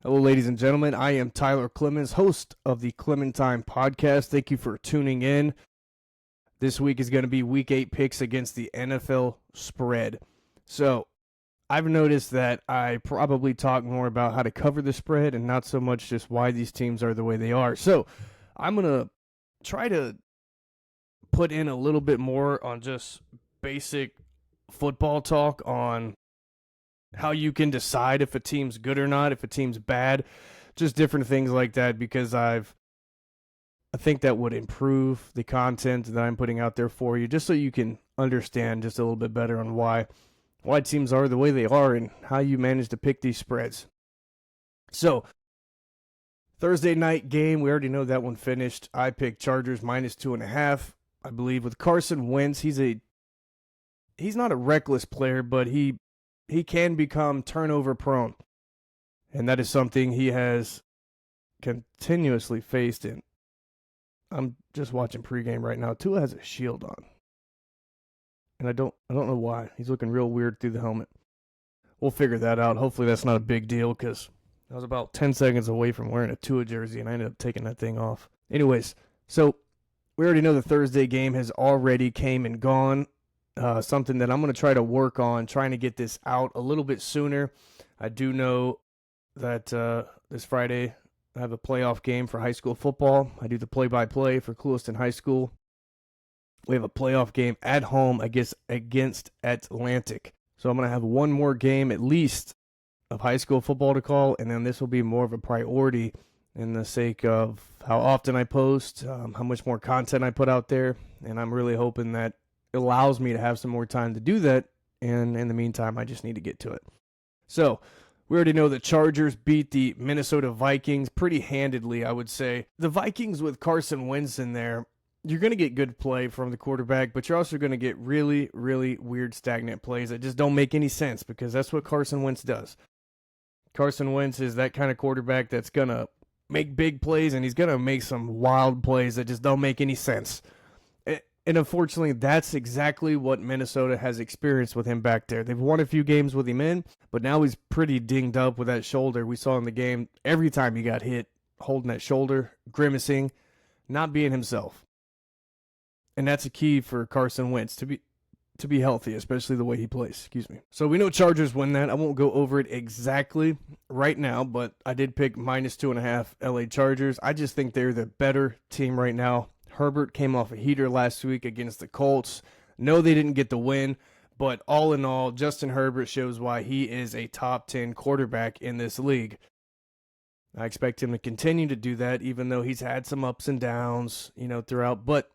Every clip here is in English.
Hello, ladies and gentlemen. I am Tyler Clemmons, host of the Clemmontime podcast. Thank you for tuning in. This week is going to be Week 8 picks against the NFL spread. So, I've noticed that I probably talk more about how to cover the spread and not so much just why these teams are the way they are. So, I'm going to try to put in a little bit more on just basic football talk on how you can decide if a team's good or not, if a team's bad, just different things like that, because I think that would improve the content that I'm putting out there for you, just so you can understand just a little bit better on why teams are the way they are and how you manage to pick these spreads. So, Thursday night game, we already know that one finished. I picked Chargers -2.5. I believe with Carson Wentz, he's not a reckless player, but he can become turnover prone. And that is something he has continuously faced in. I'm just watching pregame right now. Tua has a shield on. And I don't know why. He's looking real weird through the helmet. We'll figure that out. Hopefully that's not a big deal, because I was about 10 seconds away from wearing a Tua jersey and I ended up taking that thing off. Anyways, so we already know the Thursday game has already came and gone. Something that I'm going to try to work on, trying to get this out a little bit sooner. I do know that this Friday I have a playoff game for high school football. I do the play-by-play for Clewiston High School. We have a playoff game at home against Atlantic. So I'm going to have one more game at least of high school football to call, and then this will be more of a priority in the sake of how often I post, how much more content I put out there, and I'm really hoping that allows me to have some more time to do that, and in the meantime, I just need to get to it. So, we already know the Chargers beat the Minnesota Vikings pretty handedly, I would say. The Vikings with Carson Wentz in there, you're going to get good play from the quarterback, but you're also going to get really, really weird stagnant plays that just don't make any sense, because that's what Carson Wentz does. Carson Wentz is that kind of quarterback that's going to make big plays, and he's going to make some wild plays that just don't make any sense. And unfortunately, that's exactly what Minnesota has experienced with him back there. They've won a few games with him in, but now he's pretty dinged up with that shoulder. We saw in the game, every time he got hit, holding that shoulder, grimacing, not being himself. And that's a key for Carson Wentz to be healthy, especially the way he plays. So we know Chargers win that. I won't go over it exactly right now, but I did pick -2.5 LA Chargers. I just think they're the better team right now. Herbert came off a heater last week against the Colts. No, they didn't get the win, but all in all, Justin Herbert shows why he is a top 10 quarterback in this league. I expect him to continue to do that, even though he's had some ups and downs, throughout. But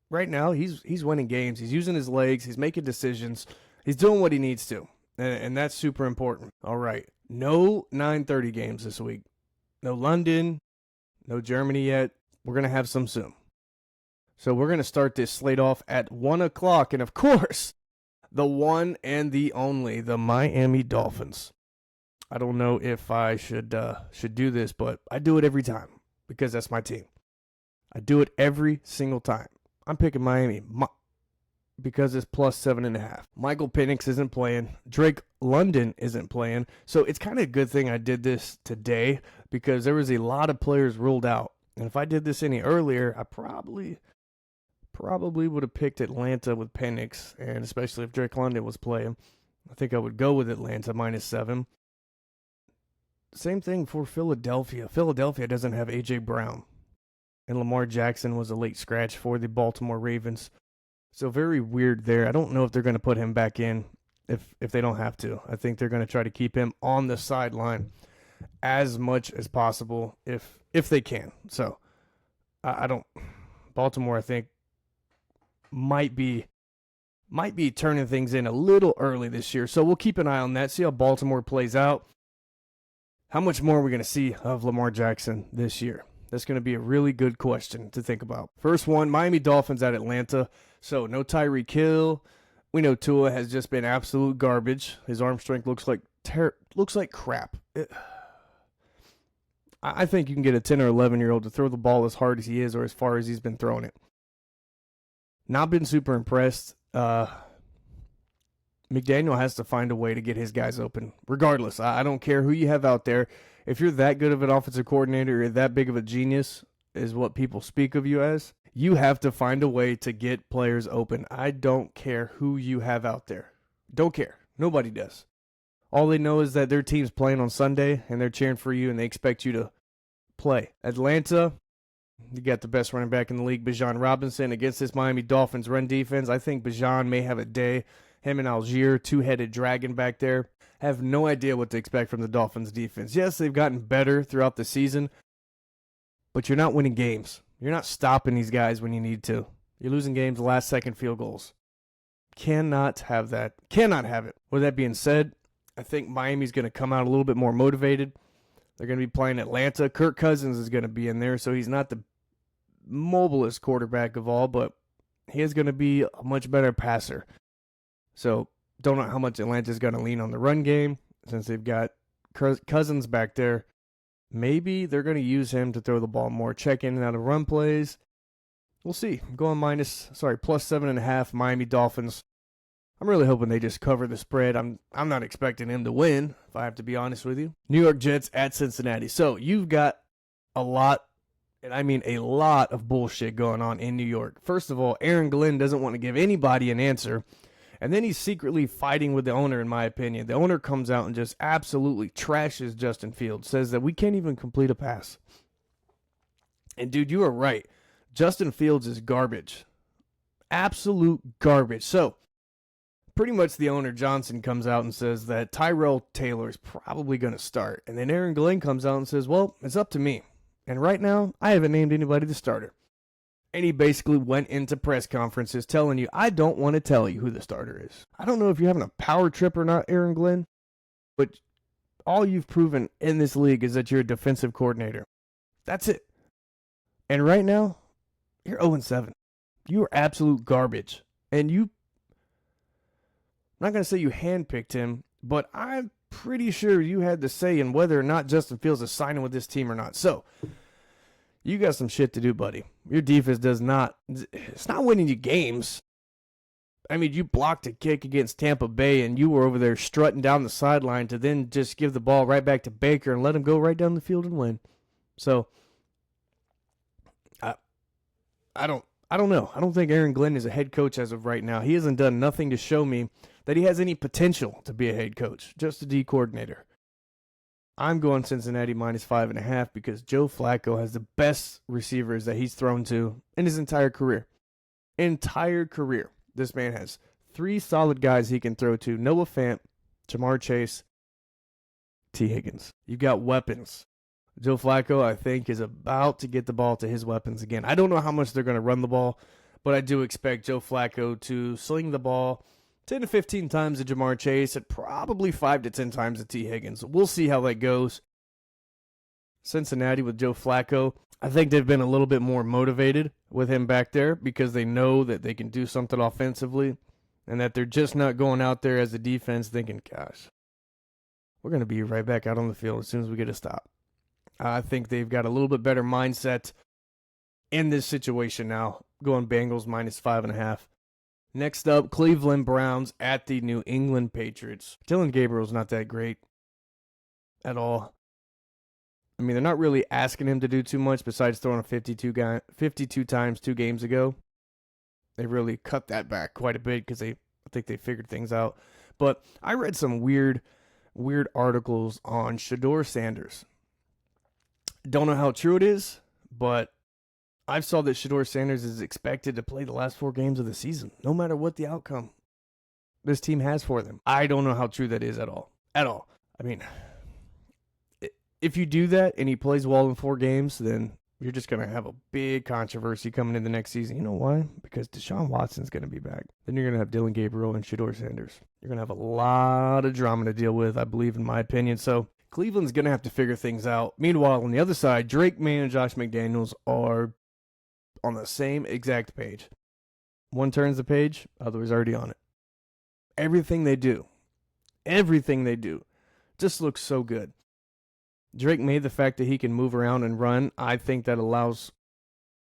right now, he's winning games. He's using his legs. He's making decisions. He's doing what he needs to, and that's super important. All right, no 9:30 games this week. No London, no Germany yet. We're going to have some soon. So we're going to start this slate off at 1 o'clock. And, of course, the one and the only, the Miami Dolphins. I don't know if I should do this, but I do it every time because that's my team. I do it every single time. I'm picking Miami because it's +7.5. Michael Penix isn't playing. Drake London isn't playing. So it's kind of a good thing I did this today because there was a lot of players ruled out. And if I did this any earlier, I probably would have picked Atlanta with Penix, and especially if Drake London was playing. I think I would go with Atlanta -7. Same thing for Philadelphia. Philadelphia doesn't have A.J. Brown, and Lamar Jackson was a late scratch for the Baltimore Ravens. So very weird there. I don't know if they're going to put him back in if they don't have to. I think they're going to try to keep him on the sideline as much as possible if they can. So Baltimore, I think, might be turning things in a little early this year. So we'll keep an eye on that, see how Baltimore plays out. How much more are we going to see of Lamar Jackson this year? That's going to be a really good question to think about. First one, Miami Dolphins at Atlanta. So no Tyreek Hill. We know Tua has just been absolute garbage. His arm strength looks like crap. I think you can get a 10 or 11-year-old to throw the ball as hard as he is or as far as he's been throwing it. Not been super impressed. McDaniel has to find a way to get his guys open. Regardless, I don't care who you have out there. if you're that good of an offensive coordinator or that big of a genius is what people speak of you as, you have to find a way to get players open. I don't care who you have out there. Don't care. Nobody does. All they know is that their team's playing on Sunday and they're cheering for you and they expect you to play. Atlanta, you got the best running back in the league, Bijan Robinson, against this Miami Dolphins run defense. I think Bijan may have a day. Him and Algier, two-headed dragon back there. Have no idea what to expect from the Dolphins defense. Yes, they've gotten better throughout the season, but you're not winning games. You're not stopping these guys when you need to. You're losing games last-second field goals. Cannot have that. Cannot have it. With that being said, I think Miami's going to come out a little bit more motivated. They're going to be playing Atlanta. Kirk Cousins is going to be in there, so he's not the mobilest quarterback of all, but he is going to be a much better passer. So don't know how much Atlanta's going to lean on the run game since they've got Cousins back there. Maybe they're going to use him to throw the ball more, check in and out of run plays. We'll see. I'm going plus 7.5 Miami Dolphins. I'm really hoping they just cover the spread. I'm not expecting him to win, if I have to be honest with you. New York Jets at Cincinnati. So you've got a lot, and I mean a lot of bullshit going on in New York. First of all, Aaron Glenn doesn't want to give anybody an answer. And then he's secretly fighting with the owner, in my opinion. The owner comes out and just absolutely trashes Justin Fields, says that we can't even complete a pass. And, dude, you are right. Justin Fields is garbage. Absolute garbage. So, pretty much the owner, Johnson, comes out and says that Tyrell Taylor is probably going to start. And then Aaron Glenn comes out and says, well, it's up to me. And right now, I haven't named anybody the starter. And he basically went into press conferences telling you, I don't want to tell you who the starter is. I don't know if you're having a power trip or not, Aaron Glenn, but all you've proven in this league is that you're a defensive coordinator. That's it. And right now, you're 0-7. You are absolute garbage. And I'm not going to say you handpicked him, but I'm pretty sure you had the say in whether or not Justin Fields is signing with this team or not. So, you got some shit to do, buddy. Your defense it's not winning you games. I mean, you blocked a kick against Tampa Bay, and you were over there strutting down the sideline to then just give the ball right back to Baker and let him go right down the field and win. So, I don't know. I don't think Aaron Glenn is a head coach as of right now. He hasn't done nothing to show me that he has any potential to be a head coach, just a D coordinator. I'm going Cincinnati minus 5.5 because Joe Flacco has the best receivers that he's thrown to in his entire career. This man has 3 solid guys he can throw to. Noah Fant, Jamar Chase, T. Higgins. You've got weapons. Joe Flacco, I think, is about to get the ball to his weapons again. I don't know how much they're going to run the ball, but I do expect Joe Flacco to sling the ball 10 to 15 times to Jamar Chase and probably 5 to 10 times to T. Higgins. We'll see how that goes. Cincinnati with Joe Flacco, I think they've been a little bit more motivated with him back there because they know that they can do something offensively and that they're just not going out there as a defense thinking, gosh, we're going to be right back out on the field as soon as we get a stop. I think they've got a little bit better mindset in this situation now, going Bengals minus 5.5. Next up, Cleveland Browns at the New England Patriots. Dylan Gabriel's not that great at all. I mean, they're not really asking him to do too much besides throwing a 52 times 2 games ago. They really cut that back quite a bit because I think they figured things out. But I read some weird articles on Shedeur Sanders. Don't know how true it is, but I saw that Shedeur Sanders is expected to play the last 4 games of the season, no matter what the outcome this team has for them. I don't know how true that is at all. I mean, if you do that and he plays well in 4 games, then you're just going to have a big controversy coming in the next season. You know why? Because Deshaun Watson's going to be back. Then you're going to have Dylan Gabriel and Shedeur Sanders. You're going to have a lot of drama to deal with, I believe, in my opinion. So Cleveland's going to have to figure things out. Meanwhile, on the other side, Drake May and Josh McDaniels are on the same exact page. One turns the page, other is already on it. Everything they do just looks so good. Drake May, the fact that he can move around and run, I think that allows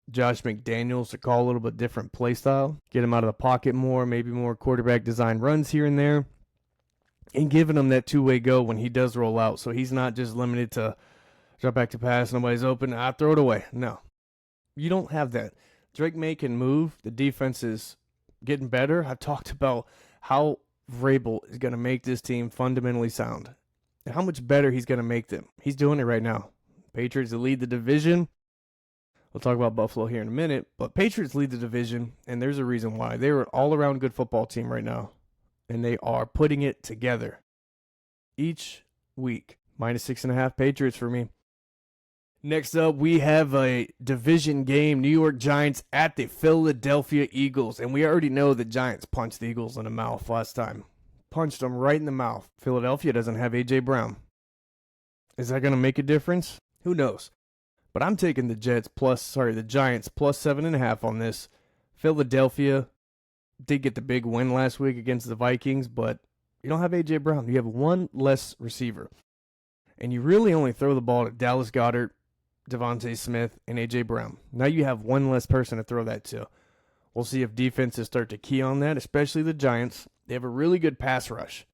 Josh McDaniels to call a little bit different play style, get him out of the pocket more, maybe more quarterback design runs here and there. and giving him that two-way go when he does roll out. So he's not just limited to drop back to pass, nobody's open, I throw it away. No, you don't have that. Drake May can move. The defense is getting better. I've talked about how Vrabel is going to make this team fundamentally sound and how much better he's going to make them. He's doing it right now. Patriots lead the division. We'll talk about Buffalo here in a minute, but Patriots lead the division, and there's a reason why. They're an all-around good football team right now, and they are putting it together each week. -6.5 Patriots for me. Next up, we have a division game, New York Giants at the Philadelphia Eagles, and we already know the Giants punched the Eagles in the mouth last time. Punched them right in the mouth. Philadelphia doesn't have A.J. Brown. Is that going to make a difference? Who knows? But I'm taking the Giants plus 7.5 on this. Philadelphia did get the big win last week against the Vikings, but you don't have A.J. Brown. You have one less receiver. And you really only throw the ball to Dallas Goedert, Devontae Smith, and A.J. Brown. Now you have one less person to throw that to. We'll see if defenses start to key on that, especially the Giants. They have a really good pass rush.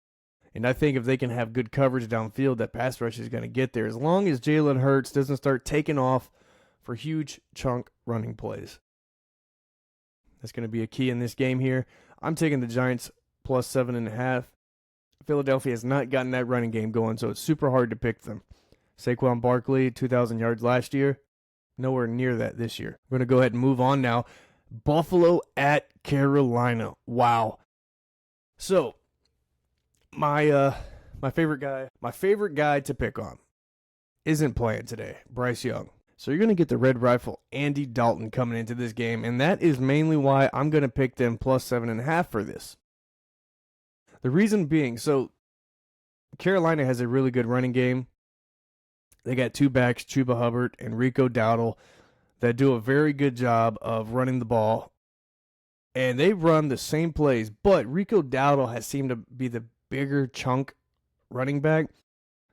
And I think if they can have good coverage downfield, that pass rush is going to get there as long as Jalen Hurts doesn't start taking off for huge chunk running plays. That's going to be a key in this game here. I'm taking the Giants plus 7.5. Philadelphia has not gotten that running game going, so it's super hard to pick them. Saquon Barkley, 2,000 yards last year. Nowhere near that this year. We're going to go ahead and move on now. Buffalo at Carolina. Wow. So, my favorite guy to pick on isn't playing today, Bryce Young. So you're going to get the Red Rifle, Andy Dalton, coming into this game, and that is mainly why I'm going to pick them plus 7.5 for this. The reason being, so Carolina has a really good running game. They got two backs, Chuba Hubbard and Rico Dowdle, that do a very good job of running the ball. And they run the same plays, but Rico Dowdle has seemed to be the bigger chunk running back.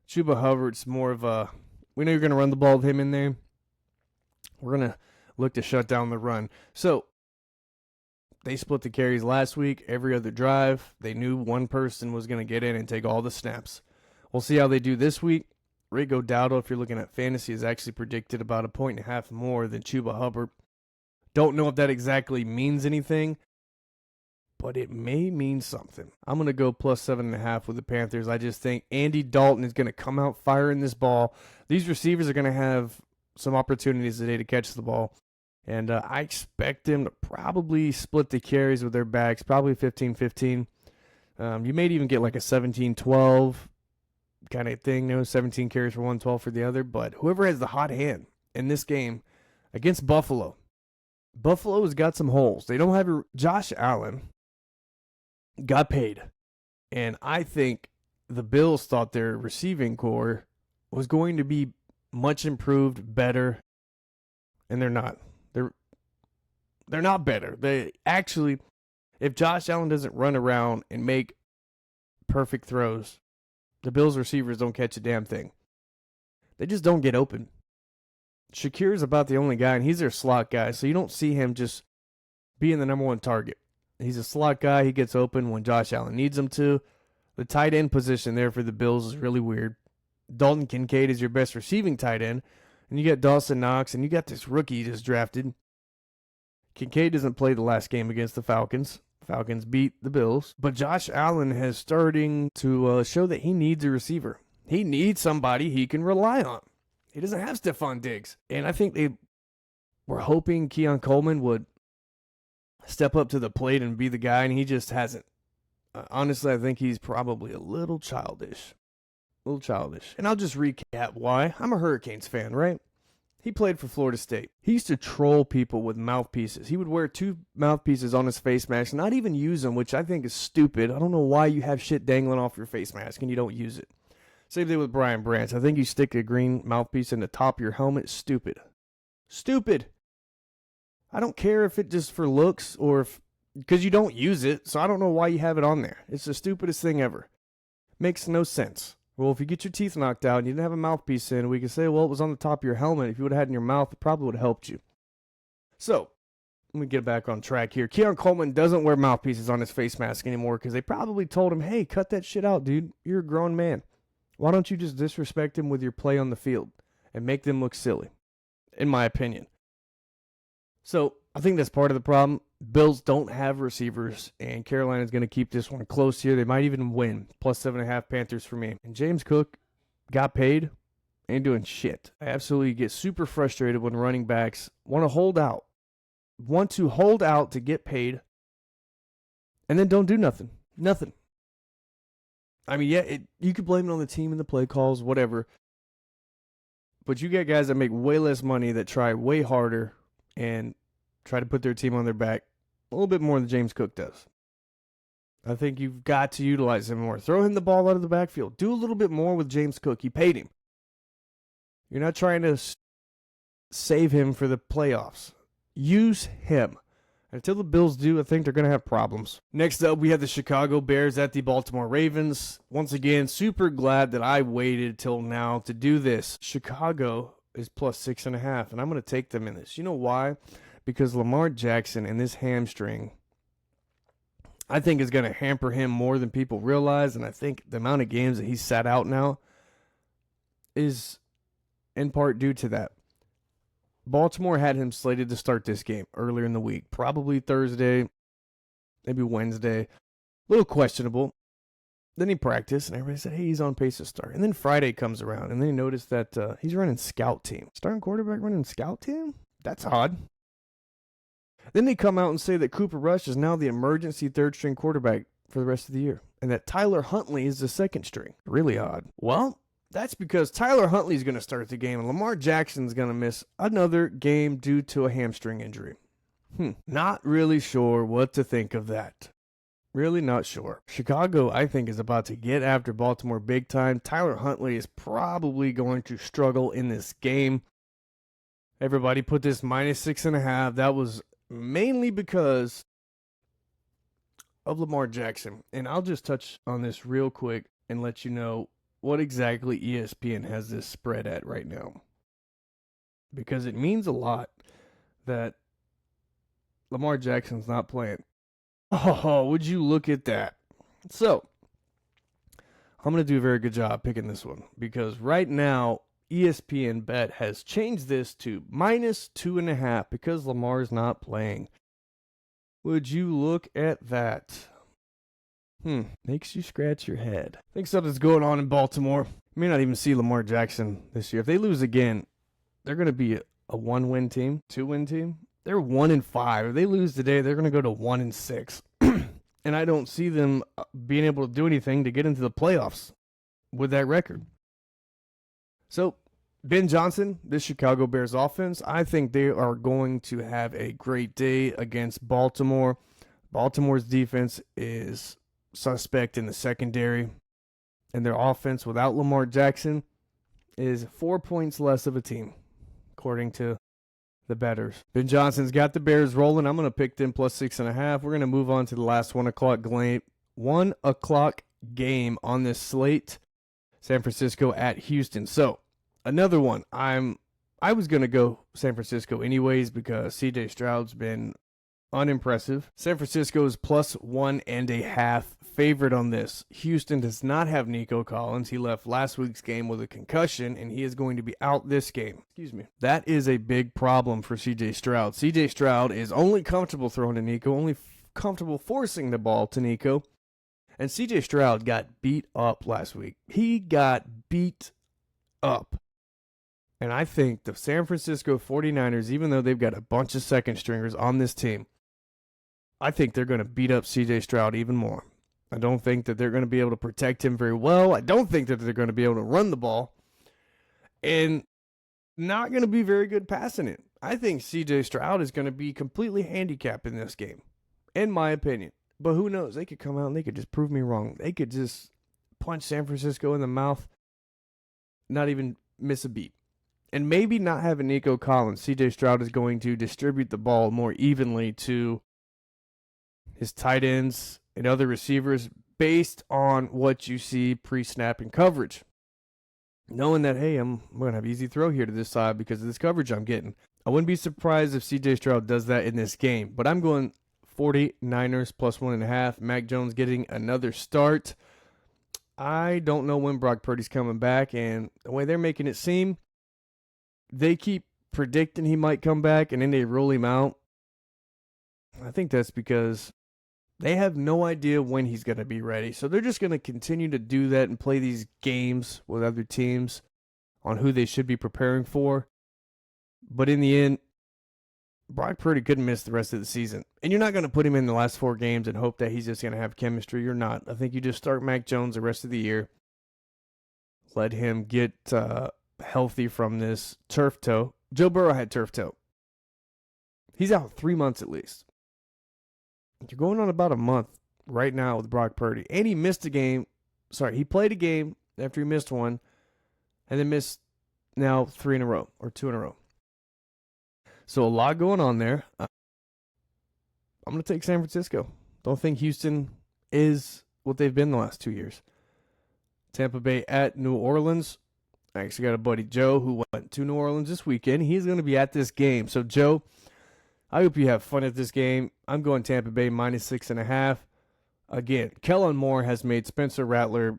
Chuba Hubbard's more of a, we know you're going to run the ball with him in there. We're going to look to shut down the run. So they split the carries last week. Every other drive, they knew one person was going to get in and take all the snaps. We'll see how they do this week. Rico Dowdle, if you're looking at fantasy, is actually predicted about 1.5 points more than Chuba Hubbard. Don't know if that exactly means anything, but it may mean something. I'm going to go plus 7.5 with the Panthers. I just think Andy Dalton is going to come out firing this ball. These receivers are going to have some opportunities today to catch the ball, and I expect them to probably split the carries with their backs, probably 15-15. You may even get like a 17-12 kind of thing, 17 carries for 112 for the other, but whoever has the hot hand in this game against Buffalo has got some holes. They don't have Josh Allen got paid, and I think the Bills thought their receiving core was going to be much improved, better, and they're not. They're not better. They actually, if Josh Allen doesn't run around and make perfect throws, the Bills receivers don't catch a damn thing. They just don't get open. Shakir's about the only guy, and he's their slot guy, so you don't see him just being the number one target. He's a slot guy. He gets open when Josh Allen needs him to. The tight end position there for the Bills is really weird. Dalton Kincaid is your best receiving tight end, and you got Dawson Knox, and you got this rookie you just drafted. Kincaid doesn't play the last game against the Falcons. Falcons beat the Bills, but Josh Allen has starting to show that he needs a receiver. He needs somebody he can rely on. He doesn't have Stephon Diggs, and I think they were hoping Keon Coleman would step up to the plate and be the guy, and he just hasn't. Honestly, I think he's probably a little childish. And I'll just recap why. I'm a Hurricanes fan, right? He played for Florida State. He used to troll people with mouthpieces. He would wear 2 mouthpieces on his face mask, not even use them, which I think is stupid. I don't know why you have shit dangling off your face mask and you don't use it. Same thing with Brian Branch. I think you stick a green mouthpiece in the top of your helmet. Stupid. I don't care if it just for looks or because you don't use it, so I don't know why you have it on there. It's the stupidest thing ever. Makes no sense. Well, if you get your teeth knocked out and you didn't have a mouthpiece in, we can say, well, it was on the top of your helmet. If you would have had it in your mouth, it probably would have helped you. So, let me get back on track here. Keon Coleman doesn't wear mouthpieces on his face mask anymore because they probably told him, hey, cut that shit out, dude. You're a grown man. Why don't you just disrespect him with your play on the field and make them look silly, in my opinion. So I think that's part of the problem. Bills don't have receivers, and Carolina's going to keep this one close here. They might even win. Plus 7.5 Panthers for me. And James Cook got paid, ain't doing shit. I absolutely get super frustrated when running backs want to hold out to get paid, and then don't do nothing. Nothing. I mean, yeah, you could blame it on the team and the play calls, whatever. But you got guys that make way less money that try way harder and try to put their team on their back a little bit more than James Cook does. I think you've got to utilize him more. Throw him the ball out of the backfield. Do a little bit more with James Cook. You paid him. You're not trying to save him for the playoffs. Use him. Until the Bills do, I think they're going to have problems. Next up, we have the Chicago Bears at the Baltimore Ravens. Once again, super glad that I waited till now to do this. Chicago is plus 6.5, and I'm going to take them in this. You know why? Because Lamar Jackson and this hamstring, I think, is going to hamper him more than people realize, and I think the amount of games that he's sat out now is in part due to that. Baltimore had him slated to start this game earlier in the week, probably Thursday, maybe Wednesday. A little questionable. Then he practiced, and everybody said, hey, he's on pace to start. And then Friday comes around, and they noticed that he's running scout team. Starting quarterback running scout team? That's odd. Then they come out and say that Cooper Rush is now the emergency third-string quarterback for the rest of the year, and that Tyler Huntley is the second string. Really odd. Well, that's because Tyler Huntley's going to start the game, and Lamar Jackson's going to miss another game due to a hamstring injury. Not really sure what to think of that. Really not sure. Chicago, I think, is about to get after Baltimore big time. Tyler Huntley is probably going to struggle in this game. Everybody put this minus 6.5. That was mainly because of Lamar Jackson. And I'll just touch on this real quick and let you know what exactly ESPN has this spread at right now. Because it means a lot that Lamar Jackson's not playing. Oh, would you look at that? So, I'm going to do a very good job picking this one. Because right now, ESPN Bet has changed this to minus 2.5 because Lamar's not playing. Would you look at that? Makes you scratch your head. I think something's going on in Baltimore. You may not even see Lamar Jackson this year. If they lose again, they're going to be a 1-win team, 2-win team. They're 1-5. If they lose today, they're going to go to 1-6. And I don't see them being able to do anything to get into the playoffs with that record. So, Ben Johnson, this Chicago Bears offense, I think they are going to have a great day against Baltimore. Baltimore's defense is suspect in the secondary, and their offense without Lamar Jackson is 4 points less of a team, according to the bettors. Ben Johnson's got the Bears rolling. I'm going to pick them plus 6.5. We're going to move on to the last 1 o'clock game on this slate. San Francisco at Houston. So, another one. I was going to go San Francisco anyways because C.J. Stroud's been unimpressive. San Francisco is plus 1.5 favorite on this. Houston does not have Nico Collins. He left last week's game with a concussion, and he is going to be out this game. That is a big problem for C.J. Stroud. C.J. Stroud is only comfortable throwing to Nico, only comfortable forcing the ball to Nico. And C.J. Stroud got beat up last week. He got beat up. And I think the San Francisco 49ers, even though they've got a bunch of second stringers on this team, I think they're going to beat up C.J. Stroud even more. I don't think that they're going to be able to protect him very well. I don't think that they're going to be able to run the ball. And not going to be very good passing it. I think C.J. Stroud is going to be completely handicapped in this game, in my opinion. But who knows? They could come out and they could just prove me wrong. They could just punch San Francisco in the mouth, not even miss a beat. And maybe not having Nico Collins, C.J. Stroud is going to distribute the ball more evenly to his tight ends and other receivers based on what you see pre-snap and coverage. knowing that, hey, I'm going to have easy throw here to this side because of this coverage I'm getting. I wouldn't be surprised if C.J. Stroud does that in this game, but I'm going 49ers plus 1.5. Mac Jones getting another start. I don't know when Brock Purdy's coming back, and the way they're making it seem, they keep predicting he might come back, and then they rule him out. I think that's because they have no idea when he's going to be ready. So they're just going to continue to do that and play these games with other teams on who they should be preparing for. But in the end, Brock Purdy couldn't miss the rest of the season. And you're not going to put him in the last 4 games and hope that he's just going to have chemistry. You're not. I think you just start Mac Jones the rest of the year. Let him get healthy from this turf toe. Joe Burrow had turf toe. He's out 3 months at least. You're going on about a month right now with Brock Purdy. And he missed a game. Sorry, he played a game after he missed one. And then missed now 3 in a row or 2 in a row. So a lot going on there. I'm going to take San Francisco. Don't think Houston is what they've been the last 2 years. Tampa Bay at New Orleans. I actually got a buddy, Joe, who went to New Orleans this weekend. He's going to be at this game. So, Joe, I hope you have fun at this game. I'm going Tampa Bay minus 6.5. Again, Kellen Moore has made Spencer Rattler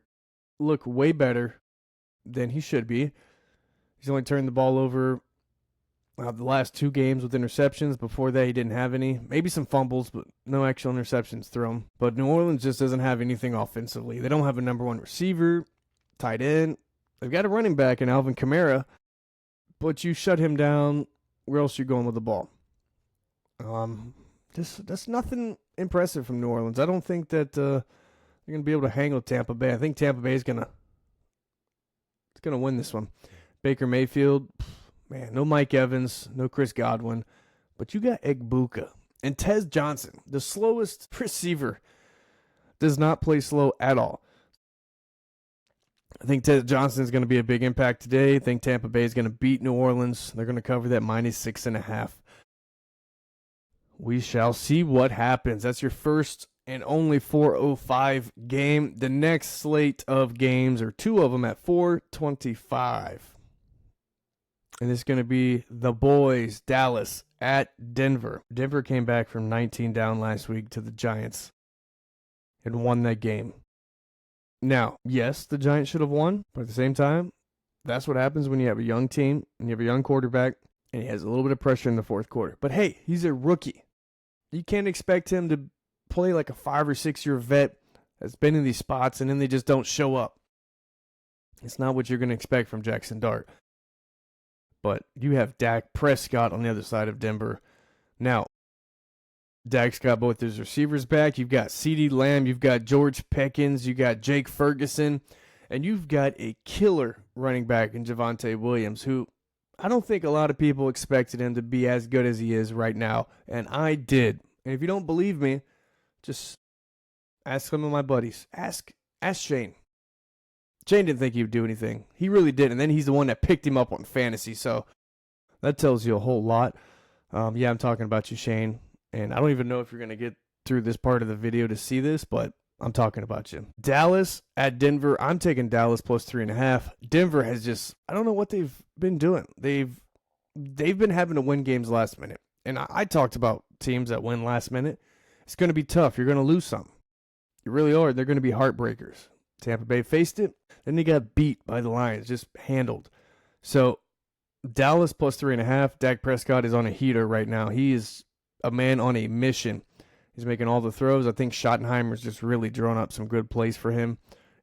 look way better than he should be. He's only turned the ball over the last 2 games with interceptions. Before that, he didn't have any. Maybe some fumbles, but no actual interceptions thrown. But New Orleans just doesn't have anything offensively. They don't have a number 1 receiver, tight end. They've got a running back in Alvin Kamara, but you shut him down, where else are you going with the ball? That's nothing impressive from New Orleans. I don't think that they're going to be able to hang with Tampa Bay. I think Tampa Bay is going to win this one. Baker Mayfield, man, no Mike Evans, no Chris Godwin, but you got Egbuka. And Tez Johnson, the slowest receiver, does not play slow at all. I think Tez Johnson is going to be a big impact today. I think Tampa Bay is going to beat New Orleans. They're going to cover that minus 6.5. We shall see what happens. That's your first and only 4:05 game. The next slate of games, or 2 of them at 4:25. And it's going to be the boys, Dallas at Denver. Denver came back from 19 down last week to the Giants and won that game. Now, yes, the Giants should have won, but at the same time, that's what happens when you have a young team and you have a young quarterback and he has a little bit of pressure in the fourth quarter. But hey, he's a rookie. You can't expect him to play like a 5 or 6 year vet that's been in these spots and then they just don't show up. It's not what you're going to expect from Jackson Dart. But you have Dak Prescott on the other side of Denver. Now, Dak's got both his receivers back. You've got CeeDee Lamb. You've got George Pickens. You got Jake Ferguson. And you've got a killer running back in Javonte Williams, who I don't think a lot of people expected him to be as good as he is right now. And I did. And if you don't believe me, just ask some of my buddies. Ask Shane. Shane didn't think he would do anything. He really did. And then he's the one that picked him up on fantasy. So that tells you a whole lot. Yeah, I'm talking about you, Shane. And I don't even know if you're going to get through this part of the video to see this, but I'm talking about you. Dallas at Denver. I'm taking Dallas plus 3.5. Denver has just, I don't know what they've been doing. They've been having to win games last minute. And I talked about teams that win last minute. It's going to be tough. You're going to lose some. You really are. They're going to be heartbreakers. Tampa Bay faced it. Then they got beat by the Lions, just handled. So Dallas plus 3.5. Dak Prescott is on a heater right now. He is a man on a mission. He's making all the throws. I think Schottenheimer's just really drawn up some good plays for him.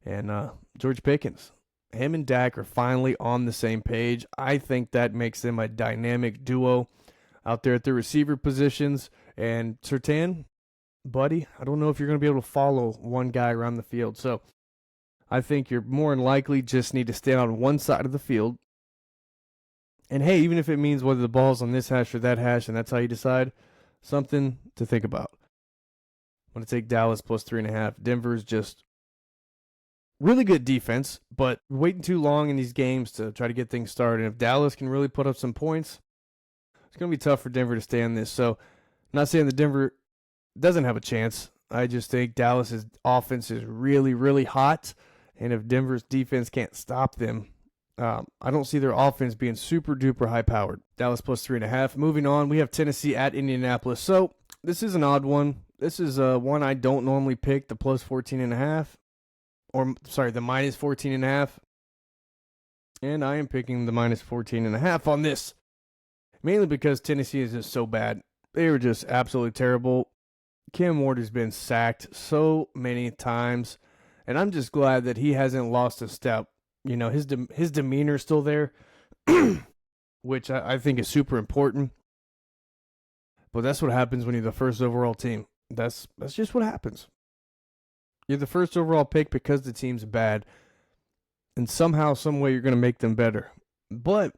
And George Pickens, him and Dak are finally on the same page. I think that makes them a dynamic duo out there at the receiver positions. And Surtain, buddy, I don't know if you're going to be able to follow one guy around the field. So I think you're more than likely just need to stay on one side of the field. And hey, even if it means whether the ball's on this hash or that hash, and that's how you decide, something to think about. I'm going to take Dallas plus 3.5. Denver's just really good defense, but waiting too long in these games to try to get things started. And if Dallas can really put up some points, it's going to be tough for Denver to stay on this. So I'm not saying that Denver doesn't have a chance. I just think Dallas's offense is really, really hot. And if Denver's defense can't stop them, I don't see their offense being super duper high powered. Dallas plus 3.5. Moving on, we have Tennessee at Indianapolis. So this is an odd one. This is one I don't normally pick, the plus 14.5. Or, sorry, the minus 14.5. And I am picking the minus 14.5 on this. Mainly because Tennessee is just so bad. They were just absolutely terrible. Cam Ward has been sacked so many times. And I'm just glad that he hasn't lost a step. You know, his demeanor is still there, which I think is super important. But that's what happens when you're the first overall team. That's just what happens. You're the first overall pick because the team's bad. And somehow, some way, you're going to make them better. But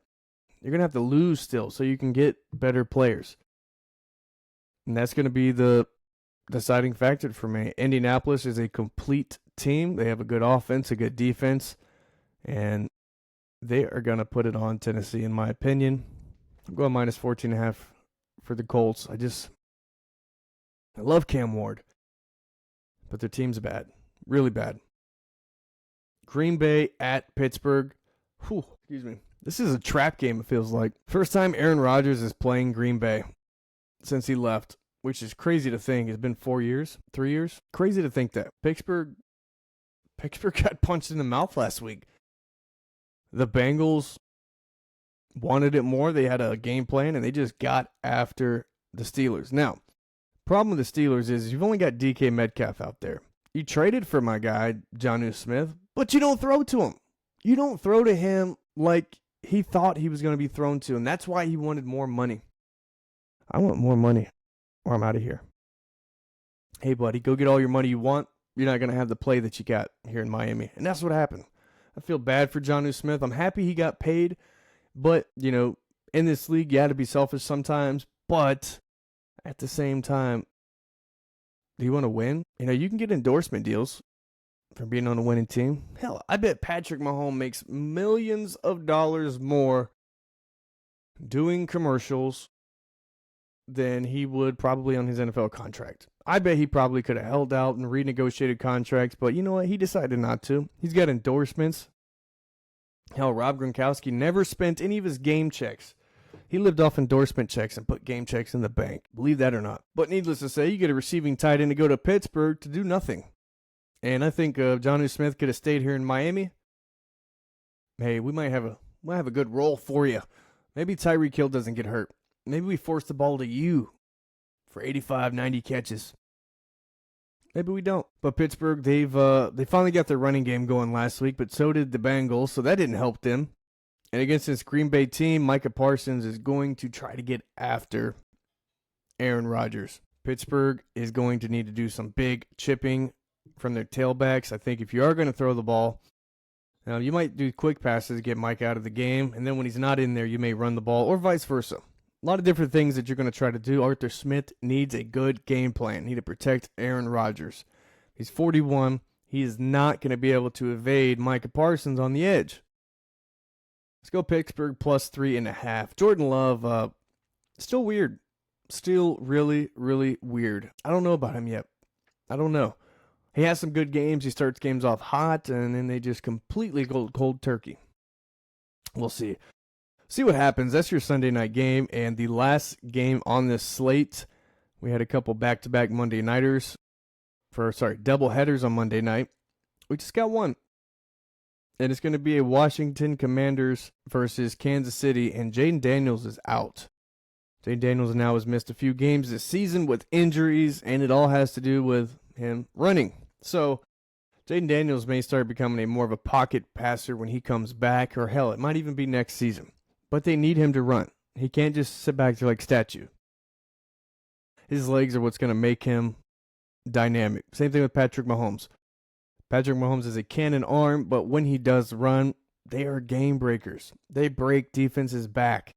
you're going to have to lose still so you can get better players. And that's going to be the deciding factor for me. Indianapolis is a complete team. They have a good offense, a good defense. And they are going to put it on Tennessee, in my opinion. I'm going minus 14.5 for the Colts. I love Cam Ward. But their team's bad. Really bad. Green Bay at Pittsburgh. Excuse me. This is a trap game, it feels like. First time Aaron Rodgers is playing Green Bay since he left, which is crazy to think. It's been 4 years, 3 years. Crazy to think that. Pittsburgh got punched in the mouth last week. The Bengals wanted it more. They had a game plan, and they just got after the Steelers. Now, problem with the Steelers is you've only got DK Metcalf out there. You traded for my guy, Jonnu Smith, but you don't throw to him. You don't throw to him like he thought he was going to be thrown to, and that's why he wanted more money. I want more money, or I'm out of here. Hey, buddy, go get all your money you want. You're not going to have the play that you got here in Miami, and that's what happened. I feel bad for Jonnu Smith. I'm happy he got paid, but, you know, in this league, you had to be selfish sometimes, but at the same time, do you want to win? You know, you can get endorsement deals for being on a winning team. Hell, I bet Patrick Mahomes makes millions of dollars more doing commercials than he would probably on his NFL contract. I bet he probably could have held out and renegotiated contracts, but you know what? He decided not to. He's got endorsements. Hell, Rob Gronkowski never spent any of his game checks. He lived off endorsement checks and put game checks in the bank. Believe that or not. But needless to say, you get a receiving tight end to go to Pittsburgh to do nothing. And I think Jonnu Smith could have stayed here in Miami. Hey, we might have a good role for you. Maybe Tyreek Hill doesn't get hurt. Maybe we force the ball to you for 85, 90 catches. Maybe we don't. But Pittsburgh, they finally got their running game going last week, but so did the Bengals, so that didn't help them. And against this Green Bay team, Micah Parsons is going to try to get after Aaron Rodgers. Pittsburgh is going to need to do some big chipping from their tailbacks. I think if you are going to throw the ball, now you might do quick passes to get Mike out of the game, and then when he's not in there, you may run the ball, or vice versa. A lot of different things that you're going to try to do. Arthur Smith needs a good game plan. Need to protect Aaron Rodgers. He's 41. He is not going to be able to evade Micah Parsons on the edge. Let's go Pittsburgh plus 3.5. Jordan Love, still weird. Still really, really weird. I don't know about him yet. I don't know. He has some good games. He starts games off hot, and then they just completely go cold turkey. We'll see. See what happens. That's your Sunday night game, and the last game on this slate, we had a couple back-to-back Monday nighters. Double headers on Monday night. We just got one. And it's going to be a Washington Commanders versus Kansas City, and Jaden Daniels is out. Jaden Daniels now has missed a few games this season with injuries, and it all has to do with him running. So, Jaden Daniels may start becoming more of a pocket passer when he comes back, or hell, it might even be next season. But they need him to run. He can't just sit back there like a statue. His legs are what's going to make him dynamic. Same thing with Patrick Mahomes. Patrick Mahomes has a cannon arm, but when he does run, they are game breakers. They break defenses back.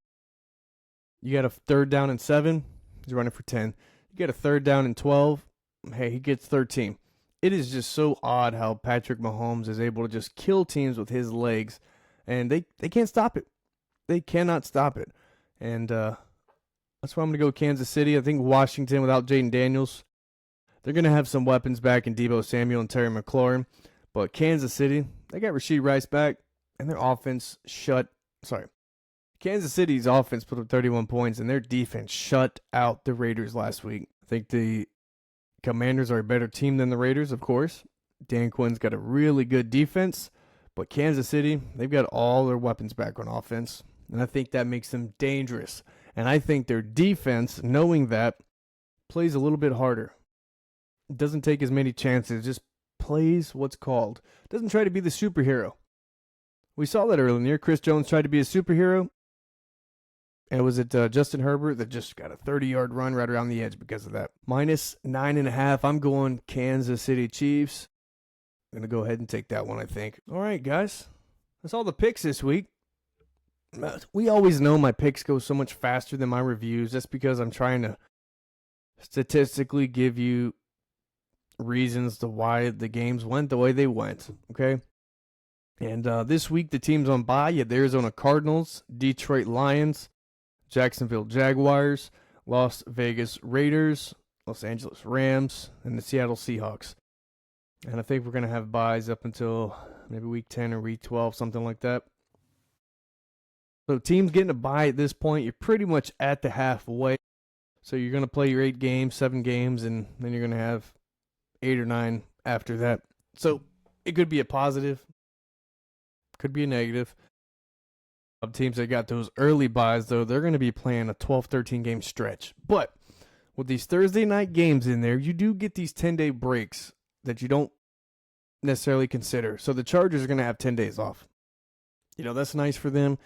You got a 3rd down and 7, he's running for 10. You get a 3rd down and 12, hey, he gets 13. It is just so odd how Patrick Mahomes is able to just kill teams with his legs, and they can't stop it. They cannot stop it. And that's why I'm going to go Kansas City. I think Washington, without Jaden Daniels, they're going to have some weapons back in Deebo Samuel and Terry McLaurin. But Kansas City, they got Rashee Rice back. and their offense Kansas City's offense put up 31 points, and their defense shut out the Raiders last week. I think the Commanders are a better team than the Raiders, of course. Dan Quinn's got a really good defense, but Kansas City, they've got all their weapons back on offense, and I think that makes them dangerous. And I think their defense, knowing that, plays a little bit harder. It doesn't take as many chances, just plays what's called. Doesn't try to be the superhero. We saw that earlier in the year. Chris Jones tried to be a superhero. And was it Justin Herbert that just got a 30-yard run right around the edge because of that? -9.5. I'm going Kansas City Chiefs. I'm going to go ahead and take that one, I think. All right, guys. That's all the picks this week. We always know my picks go so much faster than my reviews. That's because I'm trying to statistically give you reasons to why the games went the way they went, okay? And this week, the teams on bye, you have the Arizona Cardinals, Detroit Lions, Jacksonville Jaguars, Las Vegas Raiders, Los Angeles Rams, and the Seattle Seahawks. And I think we're going to have byes up until maybe week 10 or week 12, something like that. So teams getting a bye at this point, you're pretty much at the halfway. So you're going to play your 7 games, and then you're going to have 8 or 9 after that. So it could be a positive, could be a negative. Teams that got those early buys, though, they're going to be playing a 12, 13 game stretch. But with these Thursday night games in there, you do get these 10-day breaks that you don't necessarily consider. So the Chargers are going to have 10 days off. You know, that's nice for them.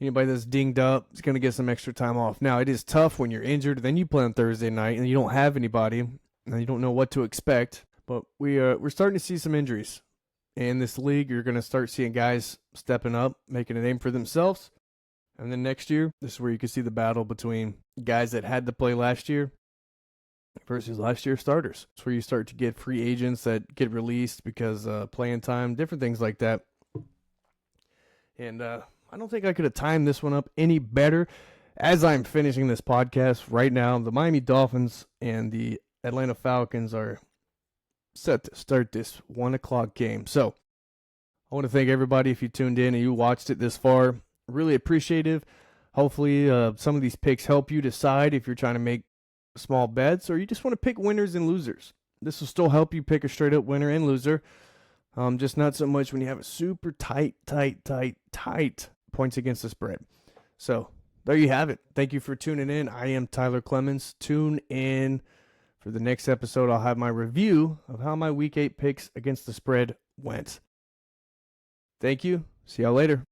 Anybody that's dinged up is going to get some extra time off. Now, it is tough when you're injured. Then you play on Thursday night and you don't have anybody and you don't know what to expect. But we're starting to see some injuries. In this league, you're going to start seeing guys stepping up, making a name for themselves. And then next year, this is where you can see the battle between guys that had to play last year versus last year's starters. It's where you start to get free agents that get released because playing time, different things like that. And I don't think I could have timed this one up any better. As I'm finishing this podcast right now, the Miami Dolphins and the Atlanta Falcons are set to start this 1 o'clock game. So I want to thank everybody if you tuned in and you watched it this far. Really appreciative. Hopefully some of these picks help you decide if you're trying to make small bets or you just want to pick winners and losers. This will still help you pick a straight up winner and loser. Just not so much when you have a super tight points against the spread. So there you have it. Thank you for tuning in. I am Tyler Clemmons. Tune in for the next episode. I'll have my review of how my Week 8 picks against the spread went. Thank you. See y'all later.